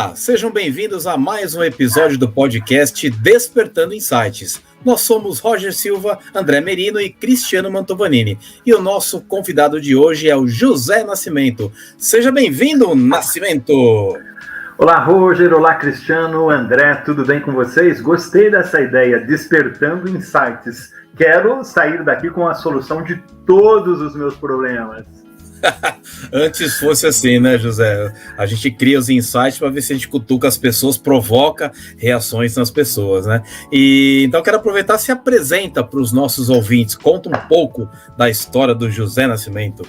Olá, sejam bem-vindos a mais um episódio do podcast Despertando Insights. Nós somos Roger Silva, André Merino e Cristiano Mantovanini. E o nosso convidado de hoje é o José Nascimento. Seja bem-vindo, Nascimento! Olá, Roger. Olá, Cristiano. André, tudo bem com vocês? Gostei dessa ideia, Despertando Insights. Quero sair daqui com a solução de todos os meus problemas. Antes fosse assim, né, José? A gente cria os insights para ver se a gente cutuca as pessoas, provoca reações nas pessoas, né? E então quero aproveitar, se apresenta para os nossos ouvintes, conta um pouco da história do José Nascimento.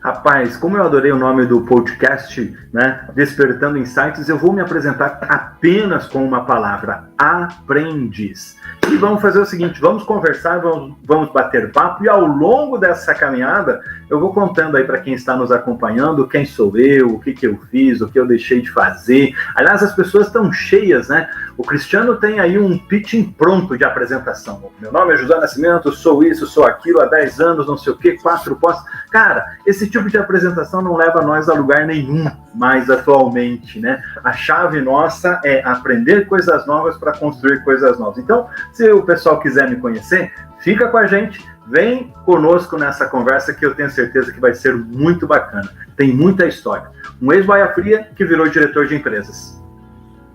Rapaz, como eu adorei o nome do podcast, né, Despertando Insights, eu vou me apresentar apenas com uma palavra: aprendiz. E vamos fazer o seguinte, vamos conversar, vamos bater papo, e ao longo dessa caminhada, eu vou contando aí para quem está nos acompanhando quem sou eu, o que eu fiz, o que eu deixei de fazer. Aliás, as pessoas estão cheias, né? O Cristiano tem aí um pitching pronto de apresentação. Meu nome é José Nascimento, sou isso, sou aquilo, há 10 anos, não sei o quê, 4 postos. Cara, esse tipo de apresentação não leva nós a lugar nenhum mais atualmente, né? A chave nossa é aprender coisas novas para construir coisas novas. Então, se o pessoal quiser me conhecer, fica com a gente, vem conosco nessa conversa que eu tenho certeza que vai ser muito bacana. Tem muita história. Um ex-boia fria que virou diretor de empresas.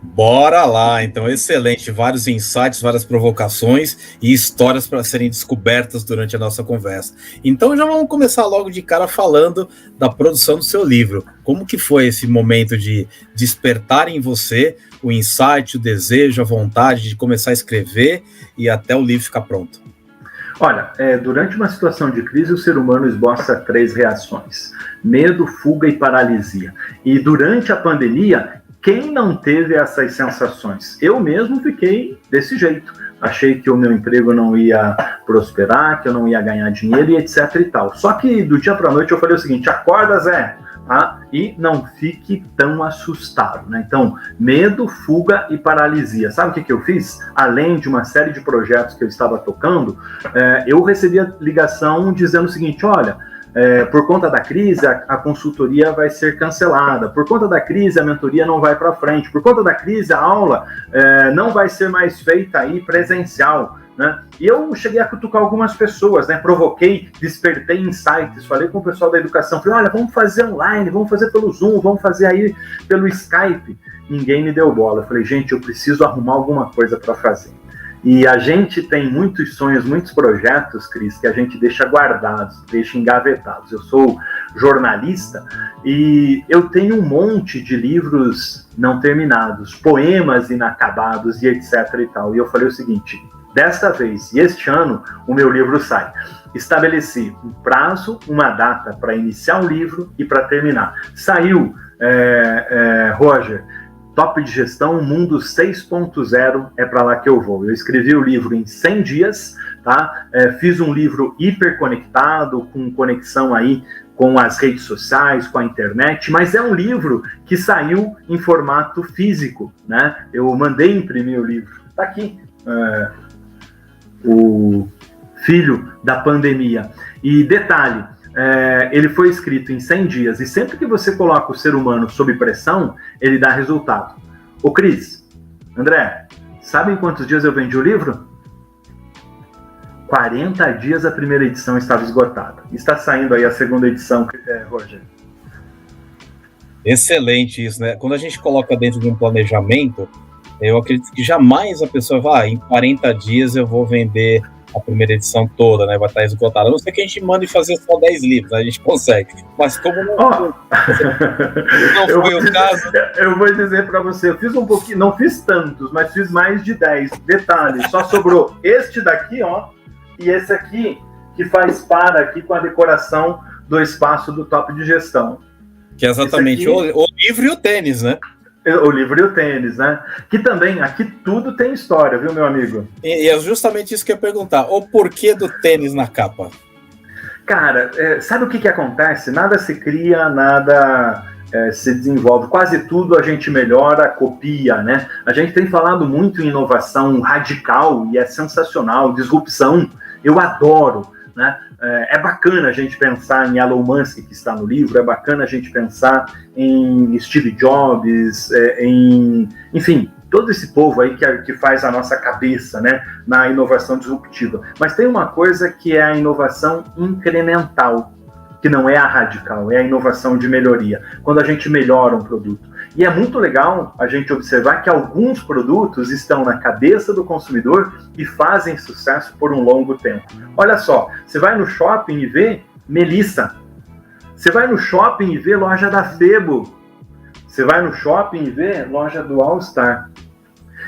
Bora lá, então, excelente, vários insights, várias provocações e histórias para serem descobertas durante a nossa conversa. Então já vamos começar logo de cara falando da produção do seu livro. Como que foi esse momento de despertar em você o insight, o desejo, a vontade de começar a escrever e até o livro ficar pronto? Olha, durante uma situação de crise, o ser humano esboça 3 reações: medo, fuga e paralisia. E durante a pandemia, quem não teve essas sensações? Eu mesmo fiquei desse jeito. Achei que o meu emprego não ia prosperar, que eu não ia ganhar dinheiro e etc e tal. Só que do dia para a noite eu falei o seguinte: acorda, Zé, tá? E não fique tão assustado, né? Então, medo, fuga e paralisia. Sabe o que eu fiz? Além de uma série de projetos que eu estava tocando, eu recebi a ligação dizendo o seguinte: olha, por conta da crise, a consultoria vai ser cancelada. Por conta da crise, a mentoria não vai para frente. Por conta da crise, a aula não vai ser mais feita aí presencial, né? E eu cheguei a cutucar algumas pessoas, né? Provoquei, despertei insights, falei com o pessoal da educação, falei: olha, vamos fazer online, vamos fazer pelo Zoom, vamos fazer aí pelo Skype. Ninguém me deu bola. Eu falei: gente, eu preciso arrumar alguma coisa para fazer. E a gente tem muitos sonhos, muitos projetos, Cris, que a gente deixa guardados, deixa engavetados. Eu sou jornalista e eu tenho um monte de livros não terminados, poemas inacabados e etc e tal. E eu falei o seguinte: desta vez e este ano o meu livro sai. Estabeleci um prazo, uma data para iniciar o livro e para terminar. Saiu, Roger, Top de Gestão, Mundo 6.0, é para lá que eu vou. Eu escrevi o livro em 100 dias, tá? Fiz um livro hiperconectado, com conexão aí com as redes sociais, com a internet, mas é um livro que saiu em formato físico, né? Eu mandei imprimir o livro. Tá aqui, o filho da pandemia. E detalhe, ele foi escrito em 100 dias, e sempre que você coloca o ser humano sob pressão, ele dá resultado. Ô Cris, André, sabem quantos dias eu vendi o livro? 40 dias a primeira edição estava esgotada. Está saindo aí a segunda edição, Roger. Excelente isso, né? Quando a gente coloca dentro de um planejamento, eu acredito que jamais a pessoa vai, em 40 dias eu vou vender a primeira edição toda, né, vai estar esgotada. A não ser que a gente mande fazer só 10 livros, a gente consegue. Mas como não foi o caso... Eu vou dizer para você, eu fiz um pouquinho, não fiz tantos, mas fiz mais de 10. Detalhe, só sobrou este daqui, ó, e esse aqui, que faz par aqui com a decoração do espaço do Top de Gestão. Que é exatamente aqui... o livro e o tênis, né? O livro e o tênis, né? Que também, aqui tudo tem história, viu, meu amigo? E é justamente isso que eu ia perguntar. O porquê do tênis na capa? Cara, sabe o que acontece? Nada se cria, nada se desenvolve. Quase tudo a gente melhora, copia, né? A gente tem falado muito em inovação radical e é sensacional, disrupção. Eu adoro. né? É bacana a gente pensar em Elon Musk, que está no livro, é bacana a gente pensar em Steve Jobs, enfim, todo esse povo aí que faz a nossa cabeça, né, na inovação disruptiva. Mas tem uma coisa que é a inovação incremental, que não é a radical, é a inovação de melhoria, quando a gente melhora um produto. E é muito legal a gente observar que alguns produtos estão na cabeça do consumidor e fazem sucesso por um longo tempo. Olha só, você vai no shopping e vê Melissa, você vai no shopping e vê loja da Febo, você vai no shopping e vê loja do All Star.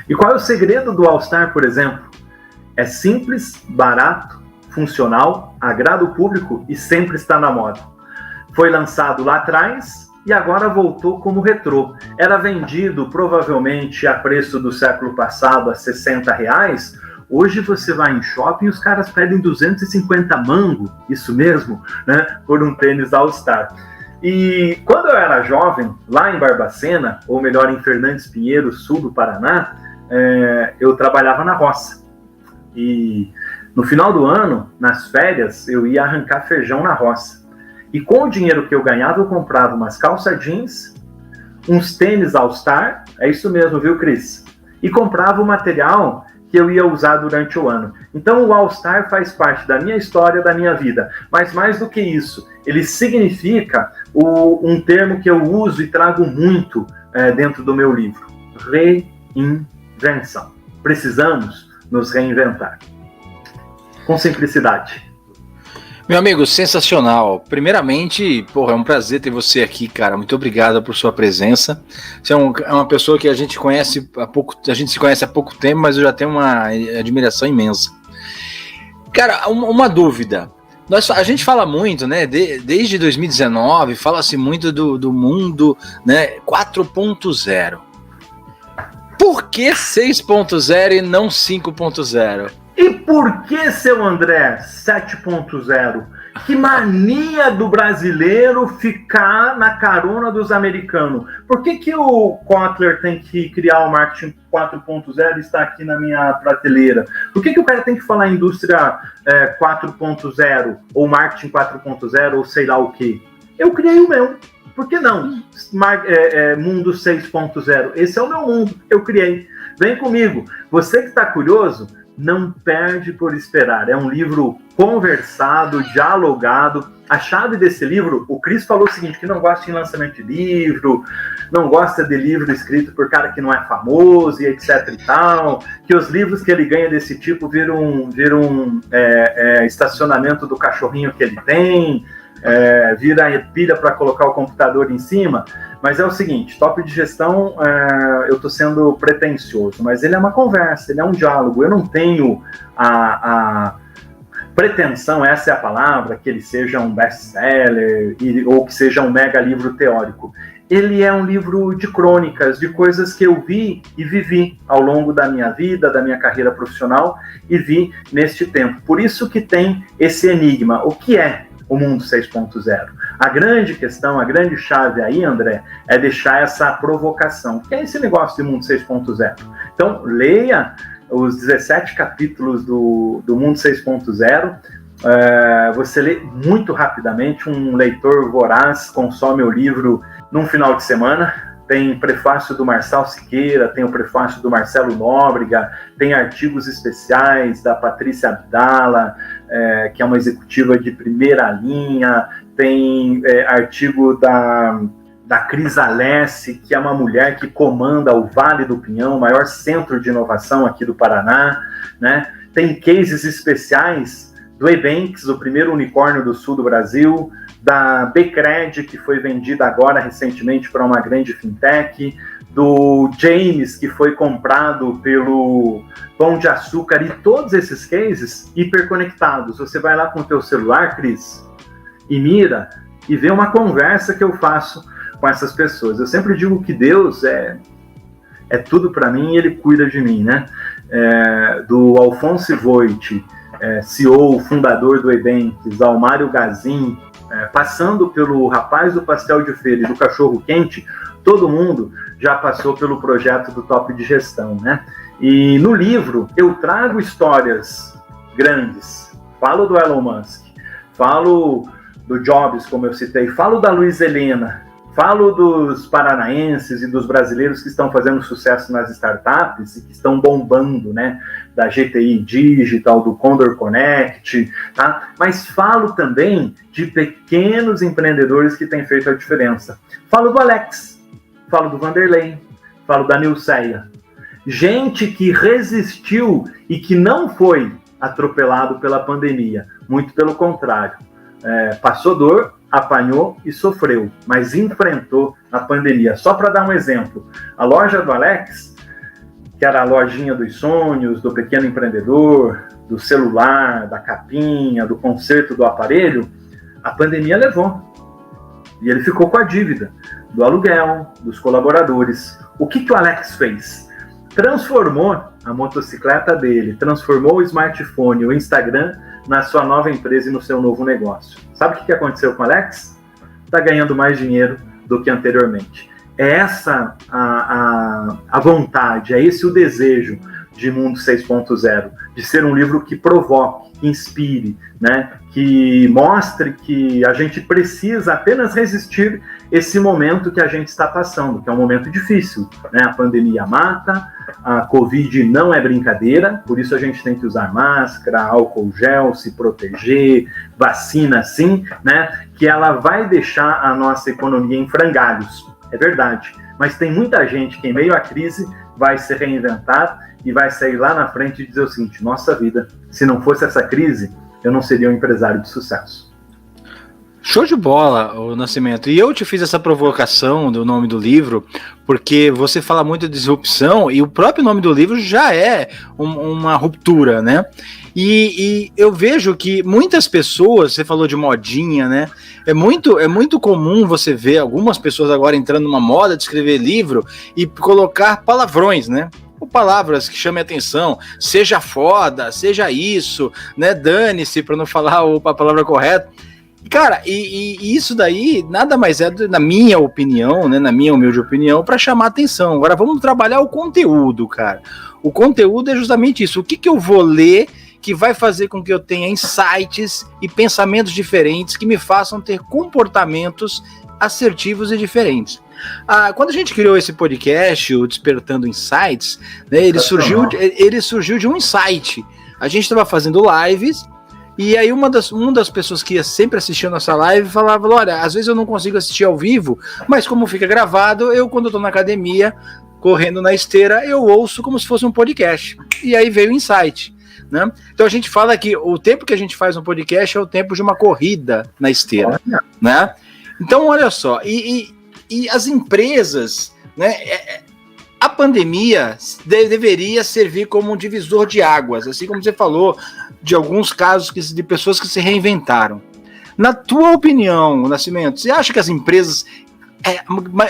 E qual é o segredo do All Star, por exemplo? É simples, barato, funcional, agrada o público e sempre está na moda. Foi lançado lá atrás e agora voltou como retrô. Era vendido provavelmente a preço do século passado a R$60. Hoje você vai em shopping e os caras pedem 250 mango, isso mesmo, né, por um tênis All Star. E quando eu era jovem, lá em Barbacena, ou melhor, em Fernandes Pinheiro, sul do Paraná, eu trabalhava na roça. E no final do ano, nas férias, eu ia arrancar feijão na roça. E com o dinheiro que eu ganhava, eu comprava umas calça jeans, uns tênis All Star, é isso mesmo, viu, Cris? E comprava o material que eu ia usar durante o ano. Então o All Star faz parte da minha história, da minha vida. Mas mais do que isso, ele significa um termo que eu uso e trago muito dentro do meu livro: reinvenção. Precisamos nos reinventar. Com simplicidade. Meu amigo, sensacional. Primeiramente, é um prazer ter você aqui, cara. Muito obrigado por sua presença. Você é uma pessoa que a gente se conhece há pouco tempo, mas eu já tenho uma admiração imensa. Cara, uma dúvida. A gente fala muito, né? Desde 2019, fala-se muito do mundo, né, 4.0. Por que 6.0 e não 5.0? E por que, seu André, 7.0? Que mania do brasileiro ficar na carona dos americanos. Por que o Kotler tem que criar o marketing 4.0 e está aqui na minha prateleira? Por que o cara tem que falar indústria 4.0 ou marketing 4.0 ou sei lá o quê? Eu criei o meu. Por que não? Mundo 6.0. Esse é o meu mundo. Eu criei. Vem comigo. Você que está curioso, não perde por esperar. É um livro conversado, dialogado. A chave desse livro, o Cris falou o seguinte, que não gosta de lançamento de livro, não gosta de livro escrito por cara que não é famoso e etc e tal, que os livros que ele ganha desse tipo viram estacionamento do cachorrinho que ele tem, vira pilha para colocar o computador em cima. Mas é o seguinte, top de gestão, eu estou sendo pretencioso, mas ele é uma conversa, ele é um diálogo. Eu não tenho a pretensão, essa é a palavra, que ele seja um best-seller ou que seja um mega livro teórico. Ele é um livro de crônicas, de coisas que eu vi e vivi ao longo da minha vida, da minha carreira profissional e vi neste tempo. Por isso que tem esse enigma. O que é o mundo 6.0? A grande questão, a grande chave aí, André, é deixar essa provocação. O que é esse negócio de mundo 6.0? Então, leia os 17 capítulos do Mundo 6.0. Você lê muito rapidamente. Um leitor voraz consome o livro num final de semana. Tem prefácio do Marçal Siqueira, tem o prefácio do Marcelo Nóbrega, tem artigos especiais da Patrícia Abdala, que é uma executiva de primeira linha, tem artigo da Cris Alessi, que é uma mulher que comanda o Vale do Pinhão, o maior centro de inovação aqui do Paraná, né? Tem cases especiais do Ebanks, o primeiro unicórnio do sul do Brasil, da Becred, que foi vendida agora recentemente para uma grande fintech, do James, que foi comprado pelo Pão de Açúcar, e todos esses cases hiperconectados. Você vai lá com o teu celular, Cris, e mira, e vê uma conversa que eu faço com essas pessoas. Eu sempre digo que Deus é tudo para mim e Ele cuida de mim, né? Do Alphonse Voigt, CEO, fundador do Ebanks, ao Mário Gazin, passando pelo rapaz do pastel de feira e do cachorro quente, todo mundo já passou pelo projeto do Top de Gestão, né? E no livro eu trago histórias grandes. Falo do Elon Musk, falo do Jobs, como eu citei, falo da Luiz Helena, falo dos paranaenses e dos brasileiros que estão fazendo sucesso nas startups e que estão bombando, né? Da GTI Digital, do Condor Connect, tá? Mas falo também de pequenos empreendedores que têm feito a diferença. Falo do Alex, falo do Vanderlei, falo da Nilceia. Gente que resistiu e que não foi atropelado pela pandemia. Muito pelo contrário. Passou dor, apanhou e sofreu, mas enfrentou a pandemia. Só para dar um exemplo, a loja do Alex, que era a lojinha dos sonhos, do pequeno empreendedor, do celular, da capinha, do conserto do aparelho, a pandemia levou. E ele ficou com a dívida do aluguel, dos colaboradores. O que o Alex fez? Transformou a motocicleta dele, transformou o smartphone, o Instagram, na sua nova empresa e no seu novo negócio. Sabe o que aconteceu com o Alex? Está ganhando mais dinheiro do que anteriormente. É essa a vontade, é esse o desejo de Mundo 6.0, de ser um livro que provoque, que inspire, né? Que mostre que a gente precisa apenas resistir esse momento que a gente está passando, que é um momento difícil, né? A pandemia mata, a Covid não é brincadeira, por isso a gente tem que usar máscara, álcool gel, se proteger, vacina sim, né? Que ela vai deixar a nossa economia em frangalhos, é verdade. Mas tem muita gente que em meio à crise vai se reinventar e vai sair lá na frente e dizer o seguinte: nossa vida, se não fosse essa crise, eu não seria um empresário de sucesso. Show de bola, o Nascimento. E eu te fiz essa provocação do nome do livro, porque você fala muito de disrupção e o próprio nome do livro já é uma ruptura, né? E eu vejo que muitas pessoas, você falou de modinha, né? É muito comum você ver algumas pessoas agora entrando numa moda de escrever livro e colocar palavrões, né? Ou palavras que chamem atenção, seja foda, seja isso, né? Dane-se, para não falar a palavra correta. Cara, e isso daí nada mais é, na minha opinião, né, na minha humilde opinião, para chamar atenção. Agora vamos trabalhar o conteúdo, cara. O conteúdo é justamente isso. O que eu vou ler que vai fazer com que eu tenha insights e pensamentos diferentes que me façam ter comportamentos assertivos e diferentes. Quando a gente criou esse podcast, o Despertando Insights, né, ele surgiu de um insight. A gente estava fazendo lives. E aí uma das pessoas que sempre assistia a nossa live falava: olha, às vezes eu não consigo assistir ao vivo, mas como fica gravado, quando eu tô na academia, correndo na esteira, eu ouço como se fosse um podcast. E aí veio o insight, né? Então a gente fala que o tempo que a gente faz um podcast é o tempo de uma corrida na esteira, né? Então olha só, e as empresas, né? A pandemia deveria servir como um divisor de águas, assim como você falou, de alguns casos de pessoas que se reinventaram. Na tua opinião, Nascimento, você acha que as empresas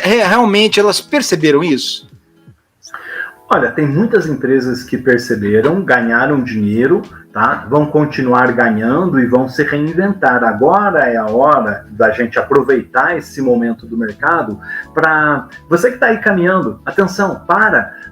realmente elas perceberam isso? Olha, tem muitas empresas que perceberam, ganharam dinheiro, tá? Vão continuar ganhando e vão se reinventar. Agora é a hora da gente aproveitar esse momento do mercado para... Você que está aí caminhando, atenção,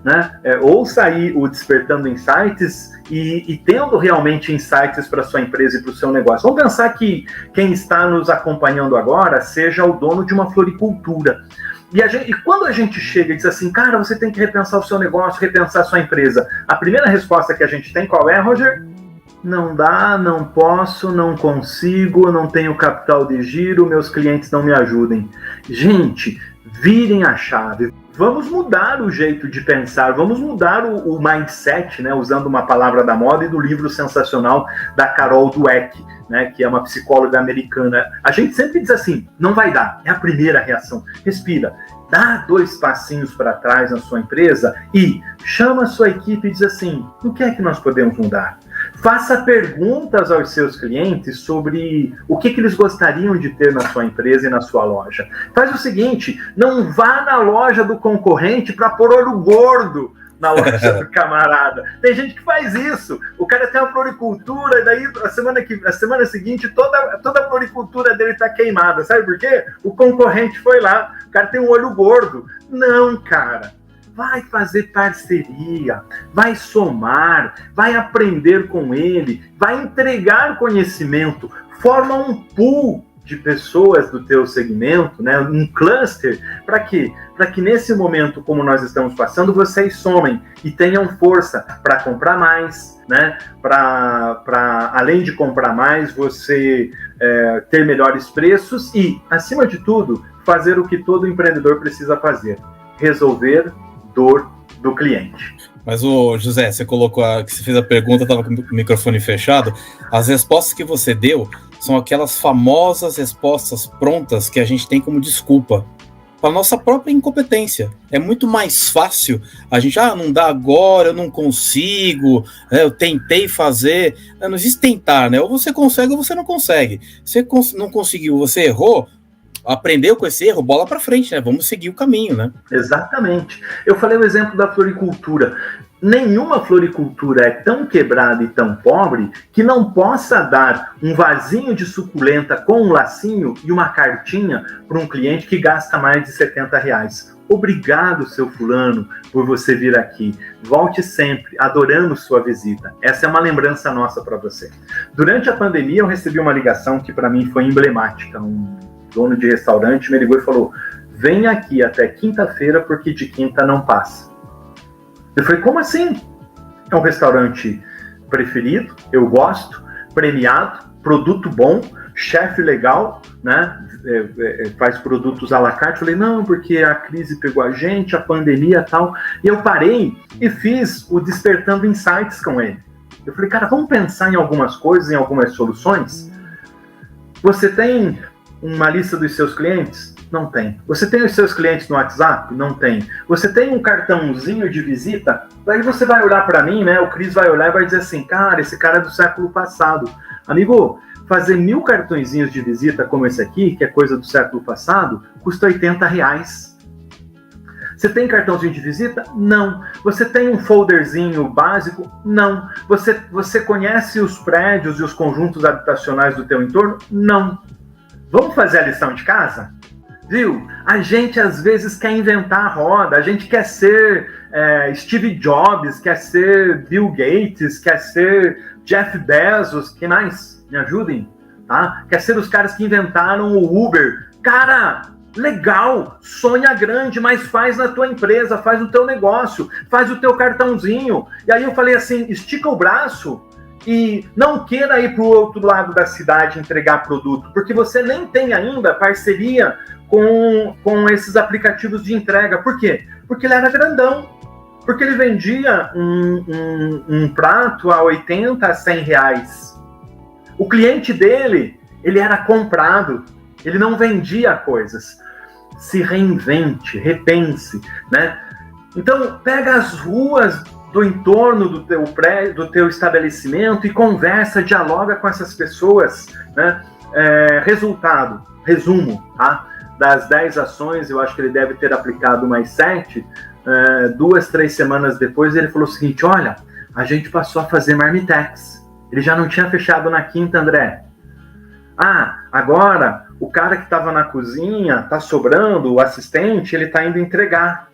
né? Ouça aí o Despertando Insights e tendo realmente insights para sua empresa e para o seu negócio. Vamos pensar que quem está nos acompanhando agora seja o dono de uma floricultura. E quando a gente chega e diz assim, cara, você tem que repensar o seu negócio, repensar a sua empresa, a primeira resposta que a gente tem qual é, Roger? Não dá, não posso, não consigo, não tenho capital de giro, meus clientes não me ajudem. Gente, virem a chave. Vamos mudar o jeito de pensar, vamos mudar o mindset, né, usando uma palavra da moda e do livro sensacional da Carol Dweck, né, que é uma psicóloga americana. A gente sempre diz assim, não vai dar, é a primeira reação. Respira, dá 2 passinhos para trás na sua empresa e chama a sua equipe e diz assim, o que é que nós podemos mudar? Faça perguntas aos seus clientes sobre o que eles gostariam de ter na sua empresa e na sua loja. Faz o seguinte, não vá na loja do concorrente para pôr olho gordo na loja do camarada. Tem gente que faz isso. O cara tem uma floricultura e daí a semana seguinte toda a floricultura dele está queimada. Sabe por quê? O concorrente foi lá, o cara tem um olho gordo. Não, cara. Vai fazer parceria, vai somar, vai aprender com ele, vai entregar conhecimento, Forma um pool de pessoas do teu segmento, né, um cluster, para quê? Para que nesse momento, como nós estamos passando, vocês somem e tenham força para comprar mais, né, para além de comprar mais, você ter melhores preços e, acima de tudo, fazer o que todo empreendedor precisa fazer, resolver dor do cliente. Mas, José, você colocou que você fez a pergunta, estava com o microfone fechado. As respostas que você deu são aquelas famosas respostas prontas que a gente tem como desculpa para nossa própria incompetência. É muito mais fácil a gente, não dá agora, eu não consigo, eu tentei fazer. Não existe tentar, né? Ou você consegue ou você não consegue. Você não conseguiu, você errou, aprendeu com esse erro, bola para frente, né? Vamos seguir o caminho, né? Exatamente. Eu falei o exemplo da floricultura. Nenhuma floricultura é tão quebrada e tão pobre que não possa dar um vasinho de suculenta com um lacinho e uma cartinha para um cliente que gasta mais de R$70. Obrigado, seu fulano, por você vir aqui. Volte sempre, adoramos sua visita. Essa é uma lembrança nossa para você. Durante a pandemia, eu recebi uma ligação que para mim foi emblemática. Um dono de restaurante me ligou e falou: vem aqui até quinta-feira, porque de quinta não passa. Eu falei: como assim? É um restaurante preferido, eu gosto, premiado, produto bom, chefe legal, né? Faz produtos à la carte. Eu falei: não, porque a crise pegou a gente, a pandemia e tal. E eu parei e fiz o Despertando Insights com ele. Eu falei: cara, vamos pensar em algumas coisas, em algumas soluções? Você tem uma lista dos seus clientes? Não tem. Você tem os seus clientes no WhatsApp? Não tem. Você tem um cartãozinho de visita? Daí você vai olhar para mim, né? O Cris vai olhar e vai dizer assim: cara, esse cara é do século passado. Amigo, fazer 1000 cartõezinhos de visita como esse aqui, que é coisa do século passado, custa R$80. Você tem cartãozinho de visita? Não. Você tem um folderzinho básico? Não. Você conhece os prédios e os conjuntos habitacionais do teu entorno? Não. Vamos fazer a lição de casa? Viu? A gente às vezes quer inventar a roda, a gente quer ser Steve Jobs, quer ser Bill Gates, quer ser Jeff Bezos, que mais? Me ajudem, tá? Quer ser os caras que inventaram o Uber. Cara, legal, sonha grande, mas faz na tua empresa, faz no teu negócio, faz o teu cartãozinho. E aí eu falei assim: estica o braço e não queira ir para o outro lado da cidade entregar produto, porque você nem tem ainda parceria com esses aplicativos de entrega. Por quê? Porque ele era grandão, porque ele vendia um prato a 80, a 100 reais. O cliente dele, ele era comprado, ele não vendia coisas. Se reinvente, repense, né? Então, pega as ruas do entorno do teu prédio, do teu estabelecimento e conversa, dialoga com essas pessoas, né? Resultado, resumo, tá? Das 10 ações, eu acho que ele deve ter aplicado mais 7, 2, 3 semanas depois ele falou o seguinte: olha, a gente passou a fazer marmitex. Ele já não tinha fechado na quinta, André. Agora o cara que estava na cozinha, tá sobrando, o assistente, ele tá indo entregar.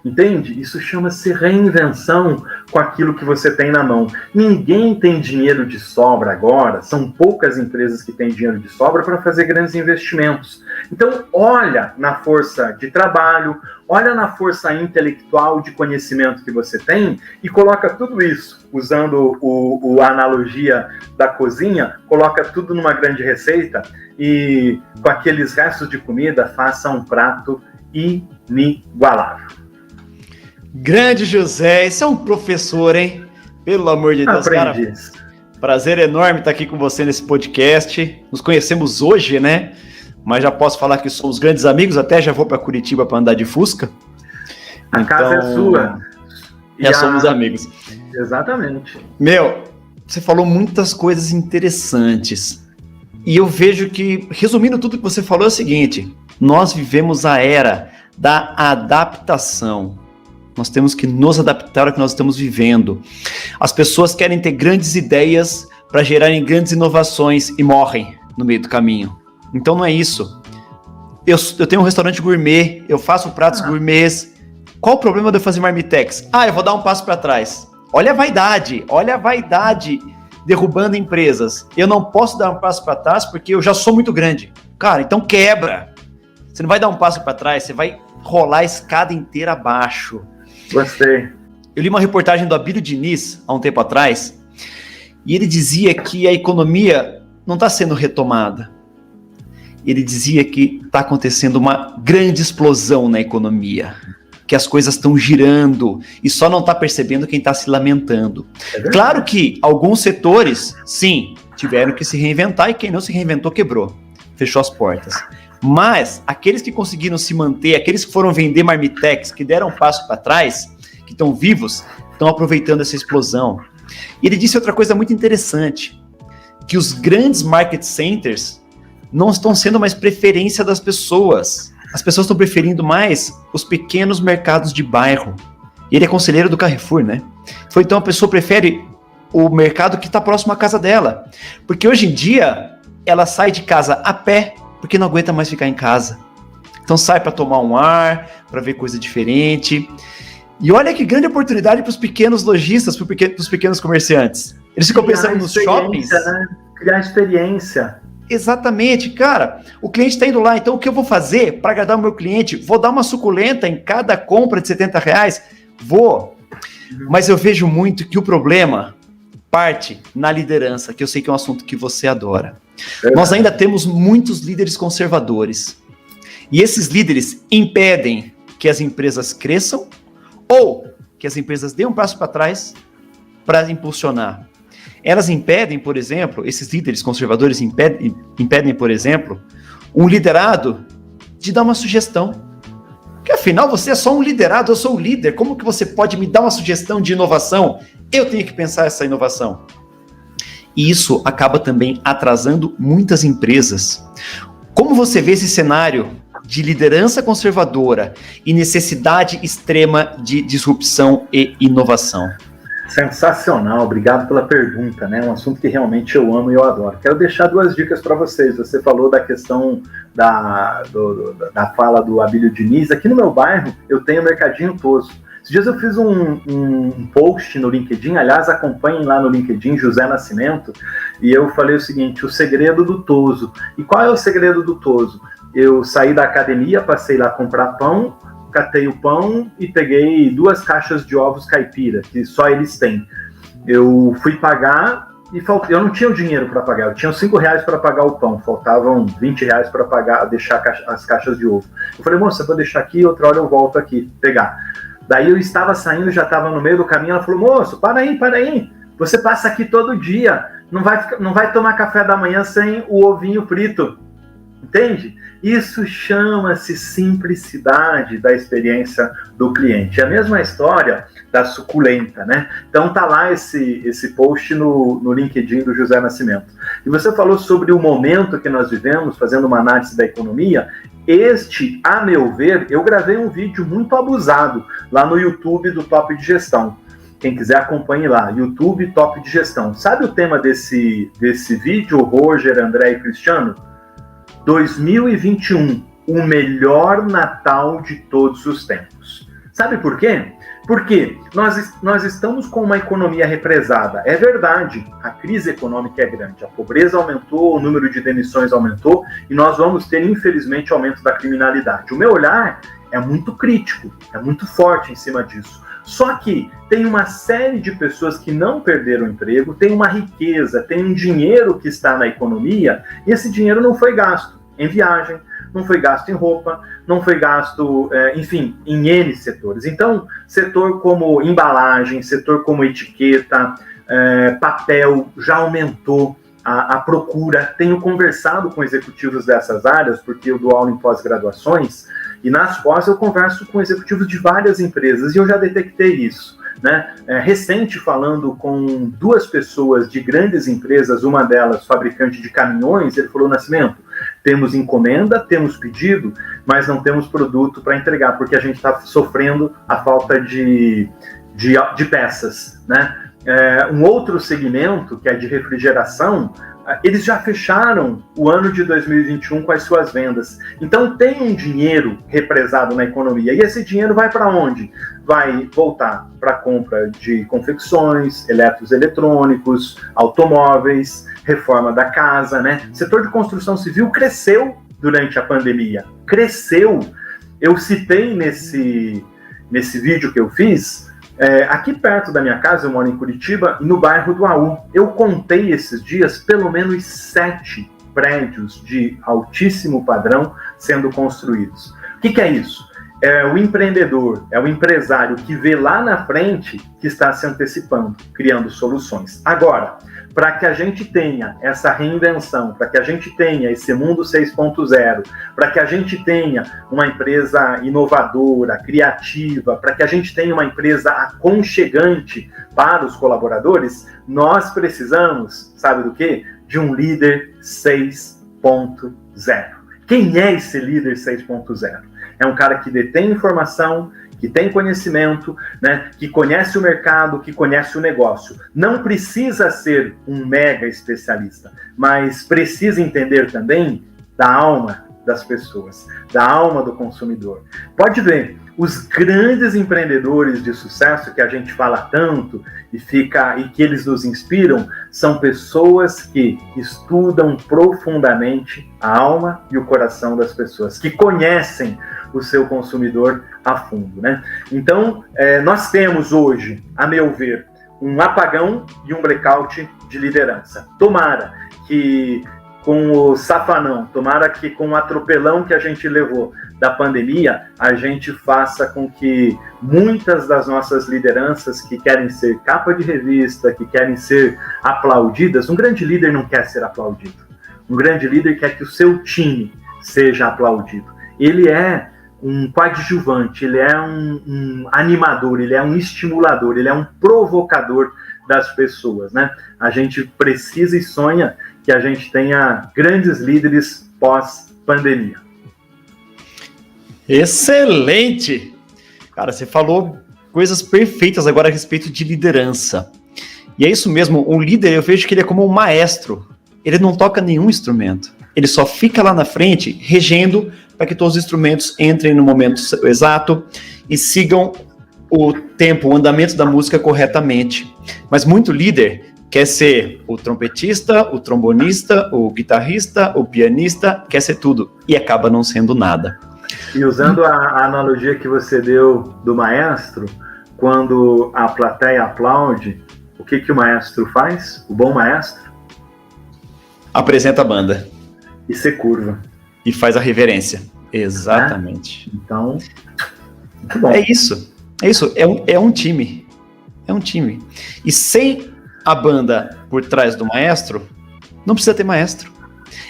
Entende? Isso chama-se reinvenção com aquilo que você tem na mão. Ninguém tem dinheiro de sobra agora, são poucas empresas que têm dinheiro de sobra para fazer grandes investimentos. Então, olha na força de trabalho, olha na força intelectual de conhecimento que você tem e coloca tudo isso, usando a analogia da cozinha, coloca tudo numa grande receita e com aqueles restos de comida faça um prato inigualável. Grande José, esse é um professor, hein? Pelo amor de Deus, cara. Prazer enorme estar aqui com você nesse podcast. Nos conhecemos hoje, né? Mas já posso falar que somos grandes amigos, até já vou para Curitiba para andar de Fusca. A casa é sua. Já somos amigos. Exatamente. Meu, você falou muitas coisas interessantes. E eu vejo que, resumindo tudo que você falou, é o seguinte: nós vivemos a era da adaptação. Nós temos que nos adaptar ao que nós estamos vivendo. As pessoas querem ter grandes ideias para gerarem grandes inovações e morrem no meio do caminho. Então não é isso. Eu tenho um restaurante gourmet, eu faço pratos gourmets. Qual o problema de eu fazer marmitex? Eu vou dar um passo para trás. Olha a vaidade derrubando empresas. Eu não posso dar um passo para trás porque eu já sou muito grande. Cara, então quebra. Você não vai dar um passo para trás, você vai rolar a escada inteira abaixo. Gostei. Eu li uma reportagem do Abílio Diniz, há um tempo atrás, e ele dizia que a economia não está sendo retomada. Ele dizia que está acontecendo uma grande explosão na economia, que as coisas estão girando e só não está percebendo quem está se lamentando. Claro que alguns setores, sim, tiveram que se reinventar e quem não se reinventou quebrou, fechou as portas. Mas aqueles que conseguiram se manter, aqueles que foram vender marmitex, que deram um passo para trás, que estão vivos, estão aproveitando essa explosão. E ele disse outra coisa muito interessante, que os grandes market centers não estão sendo mais preferência das pessoas. As pessoas estão preferindo mais os pequenos mercados de bairro. E ele é conselheiro do Carrefour, né? Então a pessoa prefere o mercado que está próximo à casa dela. Porque hoje em dia, ela sai de casa a pé, porque não aguenta mais ficar em casa. Então sai para tomar um ar, para ver coisa diferente. E olha que grande oportunidade para os pequenos lojistas, para os pequenos comerciantes. Eles ficam pensando nos shoppings. Né? Criar experiência. Exatamente, cara. O cliente está indo lá, então o que eu vou fazer para agradar o meu cliente? Vou dar uma suculenta em cada compra de R$70? Vou. Mas eu vejo muito que o problema parte na liderança, que eu sei que é um assunto que você adora. Nós ainda temos muitos líderes conservadores. E esses líderes impedem que as empresas cresçam ou que as empresas dêem um passo para trás para impulsionar. Elas impedem, por exemplo, esses líderes conservadores impedem, por exemplo, um liderado de dar uma sugestão. Porque afinal você é só um liderado, eu sou o líder. Como que você pode me dar uma sugestão de inovação? Eu tenho que pensar essa inovação. E isso acaba também atrasando muitas empresas. Como você vê esse cenário de liderança conservadora e necessidade extrema de disrupção e inovação? Sensacional, obrigado pela pergunta, né? Um assunto que realmente eu amo e eu adoro. Quero deixar 2 dicas para vocês. Você falou da questão da fala do Abílio Diniz. Aqui no meu bairro eu tenho o Mercadinho Toso. Esses dias eu fiz um post no LinkedIn, aliás, acompanhem lá no LinkedIn, José Nascimento, e eu falei o seguinte: o segredo do Toso. E qual é o segredo do Toso? Eu saí da academia, passei lá comprar pão, catei o pão e peguei 2 caixas de ovos caipira, que só eles têm. Eu fui pagar e eu não tinha o dinheiro para pagar, eu tinha R$5 para pagar o pão, faltavam R$20 para pagar, deixar as caixas de ovo. Eu falei, moça, vou deixar aqui, outra hora eu volto aqui pegar. Daí eu estava saindo, já estava no meio do caminho, ela falou, moço, para aí, você passa aqui todo dia, não vai tomar café da manhã sem o ovinho frito. Entende? Isso chama-se simplicidade da experiência do cliente. É a mesma história da suculenta, né? Então tá lá esse post no LinkedIn do José Nascimento. E você falou sobre o momento que nós vivemos, fazendo uma análise da economia. Este, a meu ver, eu gravei um vídeo muito abusado lá no YouTube do Top de Gestão. Quem quiser acompanhe lá, YouTube Top de Gestão. Sabe o tema desse vídeo, Roger, André e Cristiano? 2021, o melhor Natal de todos os tempos. Sabe por quê? Porque nós estamos com uma economia represada. É verdade, a crise econômica é grande, a pobreza aumentou, o número de demissões aumentou e nós vamos ter, infelizmente, aumento da criminalidade. O meu olhar é muito crítico, é muito forte em cima disso. Só que tem uma série de pessoas que não perderam o emprego, tem uma riqueza, tem um dinheiro que está na economia e esse dinheiro não foi gasto em viagem, não foi gasto em roupa, não foi gasto, enfim, em N setores. Então, setor como embalagem, setor como etiqueta, papel, já aumentou a procura. Tenho conversado com executivos dessas áreas, porque eu dou aula em pós-graduações, e nas pós eu converso com executivos de várias empresas, e eu já detectei isso. Né? Recente, falando com 2 pessoas de grandes empresas, uma delas fabricante de caminhões, ele falou, Nascimento, temos encomenda, temos pedido, mas não temos produto para entregar, porque a gente está sofrendo a falta de peças. Né? Um outro segmento, que é de refrigeração, eles já fecharam o ano de 2021 com as suas vendas. Então tem um dinheiro represado na economia. E esse dinheiro vai para onde? vai voltar para a compra de confecções, eletrônicos, automóveis, reforma da casa, né? O setor de construção civil cresceu durante a pandemia. Cresceu. Eu citei nesse vídeo que eu fiz, aqui perto da minha casa, eu moro em Curitiba, no bairro do AU. Eu contei esses dias pelo menos 7 prédios de altíssimo padrão sendo construídos. O que é isso? É o empreendedor, é o empresário que vê lá na frente que está se antecipando, criando soluções. Agora, para que a gente tenha essa reinvenção, para que a gente tenha esse mundo 6.0, para que a gente tenha uma empresa inovadora, criativa, para que a gente tenha uma empresa aconchegante para os colaboradores, nós precisamos, sabe do quê? De um líder 6.0. Quem é esse líder 6.0? É um cara que detém informação, que tem conhecimento, né, que conhece o mercado, que conhece o negócio. Não precisa ser um mega especialista, mas precisa entender também da alma das pessoas, da alma do consumidor. Pode ver, os grandes empreendedores de sucesso que a gente fala tanto e que eles nos inspiram, são pessoas que estudam profundamente a alma e o coração das pessoas, que conhecem o seu consumidor a fundo, né? Então, nós temos hoje, a meu ver, um apagão e um blackout de liderança. Tomara que com o safanão, tomara que com o atropelão que a gente levou da pandemia, a gente faça com que muitas das nossas lideranças que querem ser capa de revista, que querem ser aplaudidas, um grande líder não quer ser aplaudido. Um grande líder quer que o seu time seja aplaudido. Ele é um coadjuvante, ele é um animador, ele é um estimulador, ele é um provocador das pessoas, né? A gente precisa e sonha que a gente tenha grandes líderes pós-pandemia. Excelente! Cara, você falou coisas perfeitas agora a respeito de liderança. E é isso mesmo, um líder, eu vejo que ele é como um maestro. Ele não toca nenhum instrumento. Ele só fica lá na frente, regendo para que todos os instrumentos entrem no momento exato e sigam o tempo, o andamento da música corretamente. Mas muito líder quer ser o trompetista, o trombonista, o guitarrista, o pianista, quer ser tudo. E acaba não sendo nada. E usando a analogia que você deu do maestro, quando a plateia aplaude, o que o maestro faz? O bom maestro? Apresenta a banda. E se curva. E faz a reverência. Exatamente. Então, muito bom. É isso. É um time. É um time. E sem a banda por trás do maestro, não precisa ter maestro.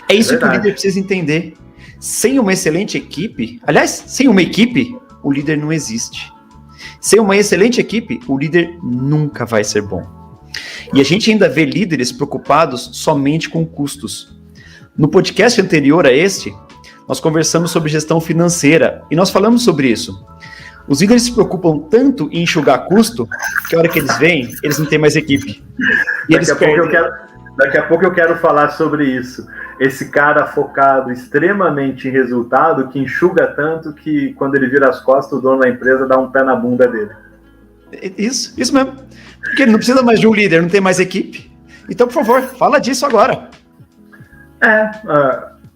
É isso que o líder precisa entender. Sem uma excelente equipe, aliás, sem uma equipe, o líder não existe. Sem uma excelente equipe, o líder nunca vai ser bom. E a gente ainda vê líderes preocupados somente com custos. No podcast anterior a este, nós conversamos sobre gestão financeira e nós falamos sobre isso. Os líderes se preocupam tanto em enxugar custo que a hora que eles vêm, eles não têm mais equipe. E Daqui a pouco eu quero falar sobre isso. Esse cara focado extremamente em resultado, que enxuga tanto que quando ele vira as costas, o dono da empresa dá um pé na bunda dele. Isso mesmo. Porque ele não precisa mais de um líder, não tem mais equipe. Então, por favor, fala disso agora.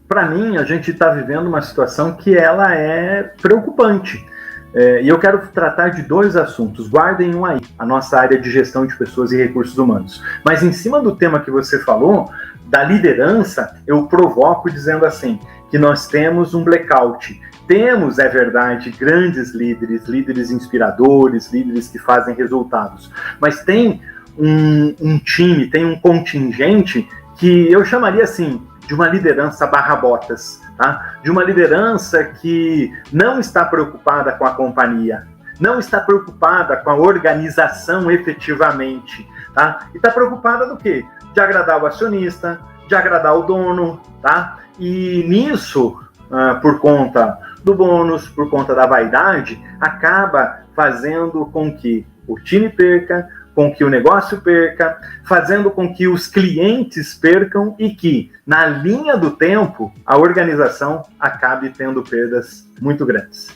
Para mim, a gente está vivendo uma situação que ela é preocupante. E eu quero tratar de 2 assuntos. Guardem um aí, a nossa área de gestão de pessoas e recursos humanos. Mas em cima do tema que você falou, da liderança, eu provoco dizendo assim, que nós temos um blackout. Temos, é verdade, grandes líderes inspiradores, líderes que fazem resultados. Mas tem um time, tem um contingente que eu chamaria assim, de uma liderança barra-botas, tá? De uma liderança que não está preocupada com a companhia, não está preocupada com a organização efetivamente, tá? E está preocupada do quê? De agradar o acionista, de agradar o dono, tá? E nisso, por conta do bônus, por conta da vaidade, acaba fazendo com que o time perca, com que o negócio perca, fazendo com que os clientes percam e que, na linha do tempo, a organização acabe tendo perdas muito grandes.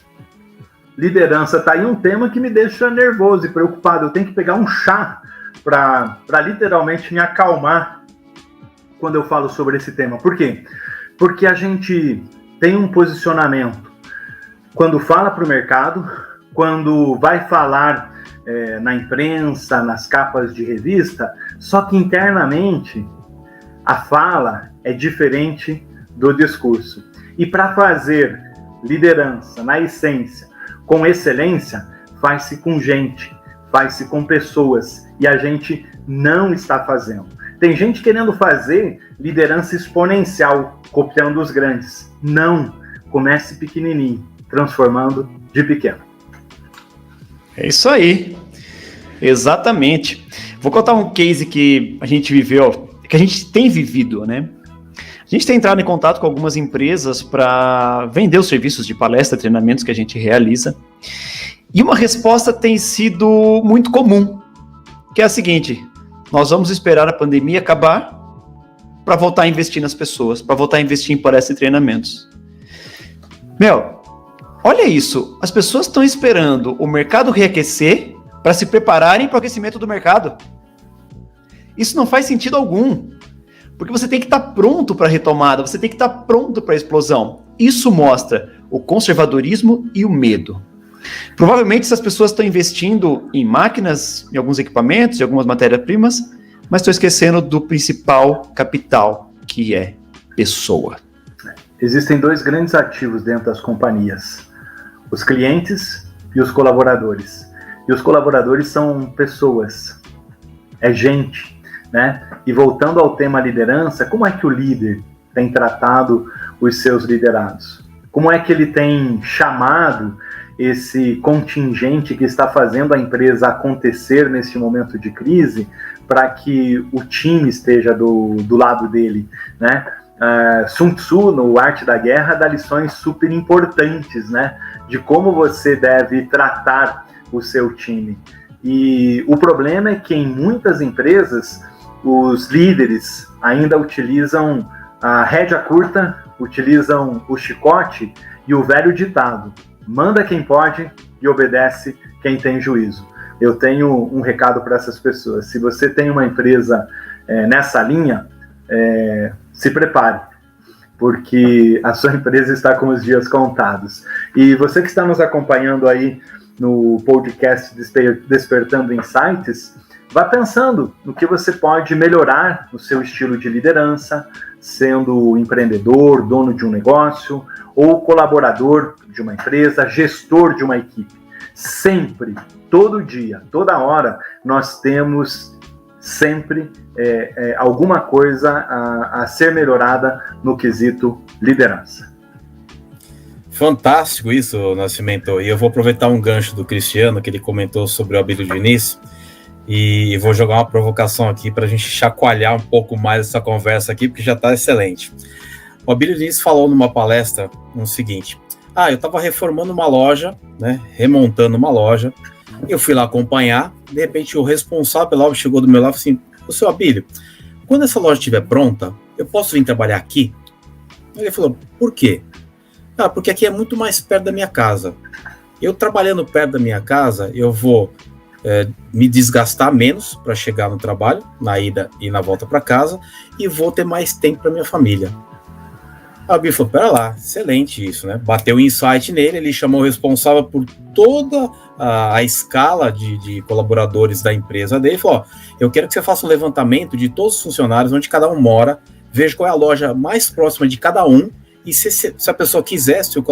liderança tá aí um tema que me deixa nervoso e preocupado. Eu tenho que pegar um chá para literalmente me acalmar quando eu falo sobre esse tema. Por quê? Porque a gente tem um posicionamento quando fala para o mercado, quando vai falar na imprensa, nas capas de revista, só que internamente a fala é diferente do discurso. E para fazer liderança na essência, com excelência, faz-se com gente, faz-se com pessoas, e a gente não está fazendo. Tem gente querendo fazer liderança exponencial, copiando os grandes. Não, comece pequenininho, transformando de pequeno. É isso aí, exatamente. Vou contar um case que a gente viveu, que a gente tem vivido, né? A gente tem entrado em contato com algumas empresas para vender os serviços de palestra, treinamentos que a gente realiza. E uma resposta tem sido muito comum, que é a seguinte: nós vamos esperar a pandemia acabar para voltar a investir nas pessoas, para voltar a investir em palestras e treinamentos. Olha isso, as pessoas estão esperando o mercado reaquecer para se prepararem para o aquecimento do mercado. Isso não faz sentido algum. Porque você tem que estar pronto para a retomada, você tem que estar pronto para a explosão. Isso mostra o conservadorismo e o medo. Provavelmente essas pessoas estão investindo em máquinas, em alguns equipamentos, em algumas matérias-primas, mas estão esquecendo do principal capital, que é pessoa. Existem dois grandes ativos dentro das companhias: os clientes e os colaboradores. E os colaboradores são pessoas, é gente. Né? E voltando ao tema liderança, como é que o líder tem tratado os seus liderados? Como é que ele tem chamado esse contingente que está fazendo a empresa acontecer nesse momento de crise para que o time esteja do lado dele, né? Sun Tzu, no Arte da Guerra, dá lições super importantes, né? De como você deve tratar o seu time. E o problema é que em muitas empresas os líderes ainda utilizam a rédea curta, utilizam o chicote e o velho ditado: manda quem pode e obedece quem tem juízo. Eu tenho um recado para essas pessoas: se você tem uma empresa nessa linha, se prepare, porque a sua empresa está com os dias contados. E você que está nos acompanhando aí no podcast Despertando Insights, vá pensando no que você pode melhorar no seu estilo de liderança, sendo empreendedor, dono de um negócio, ou colaborador de uma empresa, gestor de uma equipe. Sempre, todo dia, toda hora, nós temos sempre alguma coisa a ser melhorada no quesito liderança. Fantástico isso, Nascimento. E eu vou aproveitar um gancho do Cristiano, que ele comentou sobre o Abílio Diniz, e vou jogar uma provocação aqui para a gente chacoalhar um pouco mais essa conversa aqui, porque já está excelente. O Abílio Diniz falou numa palestra o seguinte: eu estava reformando uma loja, né, remontando uma loja, eu fui lá acompanhar, de repente o responsável pela obra chegou do meu lado e falou assim: o seu Abílio, quando essa loja estiver pronta, eu posso vir trabalhar aqui? Ele falou: por quê? Porque aqui é muito mais perto da minha casa. Eu trabalhando perto da minha casa, eu vou me desgastar menos para chegar no trabalho, na ida e na volta para casa, e vou ter mais tempo para minha família. A Bia falou: pera lá, excelente isso, né? Bateu o insight nele, ele chamou o responsável por toda a escala de colaboradores da empresa dele, e falou: eu quero que você faça um levantamento de todos os funcionários, onde cada um mora, veja qual é a loja mais próxima de cada um, e se a pessoa quiser, se o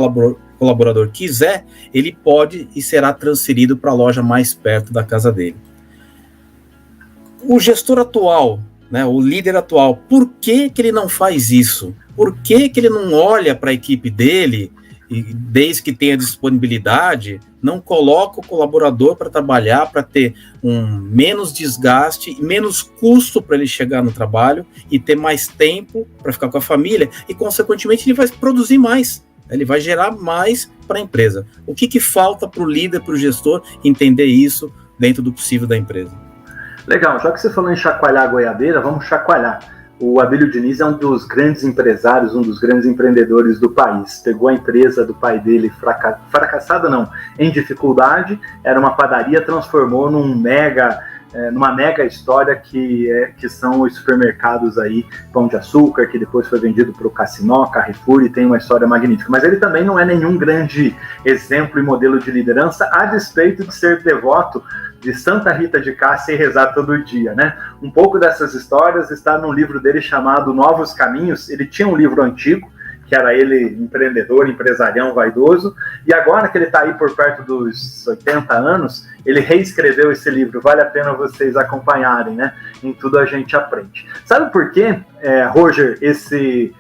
colaborador quiser, ele pode e será transferido para a loja mais perto da casa dele. O gestor atual, né, o líder atual, por que ele não faz isso? Por que ele não olha para a equipe dele, e desde que tenha disponibilidade, não coloca o colaborador para trabalhar, para ter menos desgaste e menos custo para ele chegar no trabalho e ter mais tempo para ficar com a família e, consequentemente, ele vai produzir mais, ele vai gerar mais para a empresa. O que falta para o líder, para o gestor entender isso dentro do possível da empresa? Legal, já que você falou em chacoalhar a goiabeira, vamos chacoalhar. O Abílio Diniz é um dos grandes empresários, um dos grandes empreendedores do país. Pegou a empresa do pai dele fracassada, não, em dificuldade, era uma padaria, transformou numa mega história que são os supermercados aí, Pão de Açúcar, que depois foi vendido para o Cassinó, Carrefour, e tem uma história magnífica. Mas ele também não é nenhum grande exemplo e modelo de liderança, a despeito de ser devoto de Santa Rita de Cássia e rezar todo dia, né? Um pouco dessas histórias está num livro dele chamado Novos Caminhos. Ele tinha um livro antigo, que era ele empreendedor, empresarião, vaidoso, e agora que ele está aí por perto dos 80 anos, ele reescreveu esse livro. Vale a pena vocês acompanharem, né? Em tudo a gente aprende. Sabe por quê, Roger, esse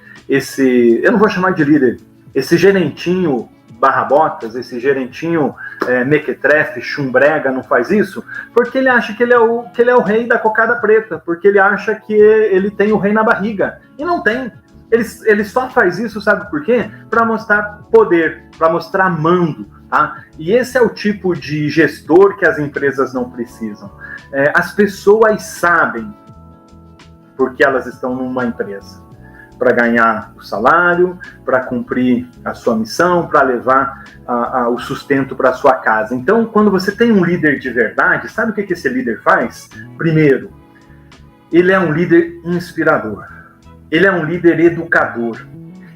eu não vou chamar de líder, esse gerentinho barrabotas, esse gerentinho mequetrefe, chumbrega, não faz isso? Porque ele acha que ele é o rei da cocada preta, porque ele acha que ele tem o rei na barriga, e não tem. Ele só faz isso, sabe por quê? Para mostrar poder, para mostrar mando, tá? E esse é o tipo de gestor que as empresas não precisam. As pessoas sabem porque elas estão numa empresa. Para ganhar o salário, para cumprir a sua missão, para levar o sustento para a sua casa. Então, quando você tem um líder de verdade, sabe o que esse líder faz? Primeiro, ele é um líder inspirador. Ele é um líder educador.